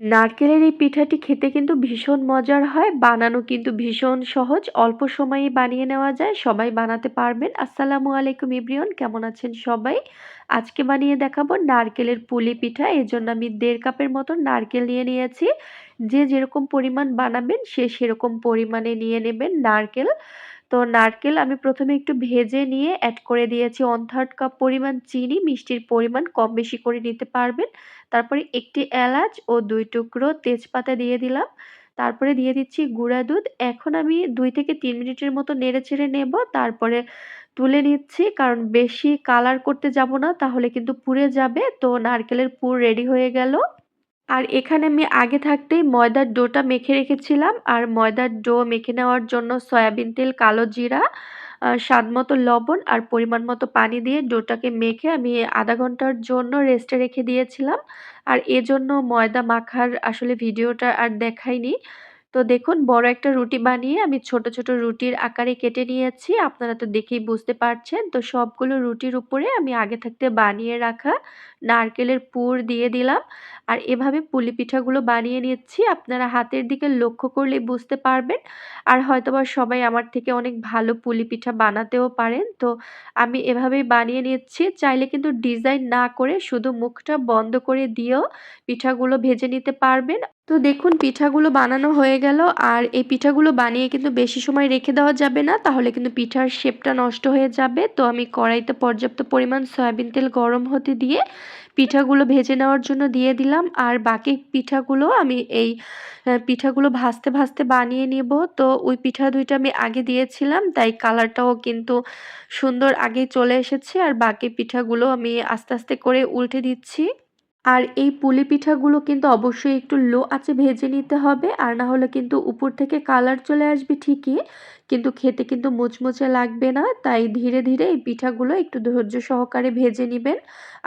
নারকেলের এই পিঠাটি খেতে কিন্তু ভীষণ মজার হয়। বানানো কিন্তু ভীষণ সহজ। অল্প সময়েই বানিয়ে নেওয়া যায়। সবাই বানাতে পারবেন। আসসালামু আলাইকুম এভরিওয়ান, কেমন আছেন সবাই? আজকে বানিয়ে দেখাবো নারকেলের পুলি পিঠা। এজন্য আমি ১.৫ কাপের মতো নারকেল নিয়ে নিয়েছি। যে যেরকম পরিমাণ বানাবেন সে সেরকম পরিমাণে নিয়ে নেবেন নারকেল। তো নারকেল আমি ১ম এ একটু ভেজে নিয়ে এড করে দিয়েছি 1/3 কাপ পরিমাণ চিনি। মিষ্টির পরিমাণ কম বেশি করে নিতে পারবেন। তারপরে ১ টি এলাচ ও ২ টুকরো তেজপাতা দিয়ে দিলাম। তারপরে দিয়ে দিচ্ছি গুঁড়া দুধ। এখন আমি ২ থেকে ৩ মিনিটের মতো নেড়েচেড়ে নেব। তারপরে তুলে নিচ্ছি, কারণ বেশি কালার করতে যাব না, তাহলে কিন্তু পুড়ে যাবে। তো নারকেলের পুর রেডি হয়ে গেল। আর এখানে আমি আগে থাকতেই ময়দার ডোটা মেখে রেখেছিলাম। আর ময়দার ডো মেখে নেওয়ার জন্য সয়াবিন তেল, কালো জিরা, স্বাদমতো লবণ আর পরিমাণ মতো পানি দিয়ে ডোটাকে মেখে আমি ০.৫ ঘন্টার জন্য রেস্টে রেখে দিয়েছিলাম। আর এজন্য ময়দা মাখার আসলে ভিডিওটা আর দেখাইনি। তো দেখুন, বড় একটা রুটি বানিয়ে আমি ছোট, ছোট রুটির আকারে কেটে নিয়েছি। আপনারা তো দেখেই বুঝতে পারছেন। তো সবগুলো রুটির উপরে আমি আগে থাকতে বানিয়ে রাখা নারকেলের পুর দিয়ে দিলাম। আর এভাবে পুলি পিঠাগুলো বানিয়ে নিচ্ছি। আপনারা হাতের দিকে লক্ষ্য করলেই বুঝতে পারবেন। আর হয়তোবা সবাই আমার থেকে অনেক ভালো পুলি পিঠা বানাতেও পারেন। তো আমি এভাবেই বানিয়ে নিচ্ছি। চাইলে কিন্তু ডিজাইন না করে শুধু মুখটা বন্ধ করে দিয়েও পিঠাগুলো ভেজে নিতে পারবেন। তো দেখুন, পিঠাগুলো বানানো হয়ে গেল। আর এই পিঠাগুলো বানিয়ে কিন্তু বেশি সময় রেখে দেওয়া যাবে না, তাহলে কিন্তু পিঠার শেপটা নষ্ট হয়ে যাবে। তো আমি কড়াইতে পর্যাপ্ত পরিমাণ সয়াবিন তেল গরম হতে দিয়ে পিঠাগুলো ভেজে নেওয়ার জন্য দিয়ে দিলাম। আর বাকি পিঠাগুলো আমি এই পিঠাগুলো ভাজতে, ভাজতে বানিয়ে নিব। তো ওই পিঠা ২ টা আমি আগে দিয়েছিলাম, তাই কালারটাও কিন্তু সুন্দর আগেই চলে এসেছে। আর বাকি পিঠাগুলো আমি আস্তে, আস্তে করে উল্টে দিচ্ছি। আর এই পুলি পিঠাগুলো কিন্তু অবশ্যই একটু লো আঁচে ভেজে নিতে হবে। আর না হলে কিন্তু উপর থেকে কালার চলে আসবে ঠিকই, কিন্তু খেতে কিন্তু মুচমুচে লাগবে না। তাই ধীরে, ধীরে এই পিঠাগুলো একটু ধৈর্য সহকারে ভেজে নিবেন।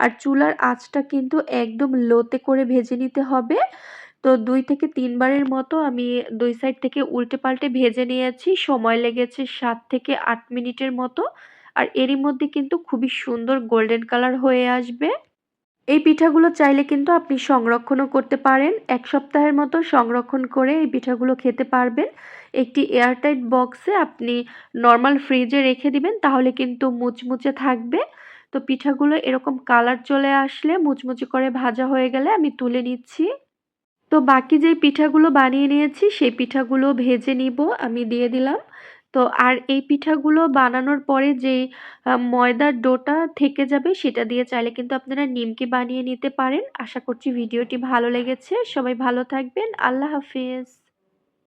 আর চুলার আঁচটা কিন্তু একদম লোতে করে ভেজে নিতে হবে। তো ২ থেকে ৩ বারের মতো আমি ২ সাইড থেকে উল্টে পাল্টে ভেজে নিয়েছি। সময় লেগেছে ৭ থেকে ৮ মিনিটের মতো। আর এরই মধ্যে কিন্তু খুবই সুন্দর গোল্ডেন কালার হয়ে আসবে। এই পিঠাগুলো চাইলে কিন্তু আপনি সংরক্ষণও করতে পারেন। ১ সপ্তাহের মতো সংরক্ষণ করে এই পিঠাগুলো খেতে পারবেন। একটি এয়ারটাইট বক্সে আপনি নরমাল ফ্রিজে রেখে দিবেন, তাহলে কিন্তু মুচমুচে থাকবে। তো পিঠাগুলো এরকম কালার চলে আসলে, মুচমুচে করে ভাজা হয়ে গেলে আমি তুলে নিচ্ছি। তো বাকি যেই পিঠাগুলো বানিয়ে নিয়েছি সেই পিঠাগুলো ভেজে নিব, আমি দিয়ে দিলাম। তো আর এই পিঠাগুলো বানানোর পরে যেই ময়দার ডোটা থেকে যাবে সেটা দিয়ে চাইলে কিন্তু আপনারা নিমকি বানিয়ে নিতে পারেন। আশা করছি ভিডিওটি ভালো লেগেছে। সবাই ভালো থাকবেন। আল্লাহ হাফেজ।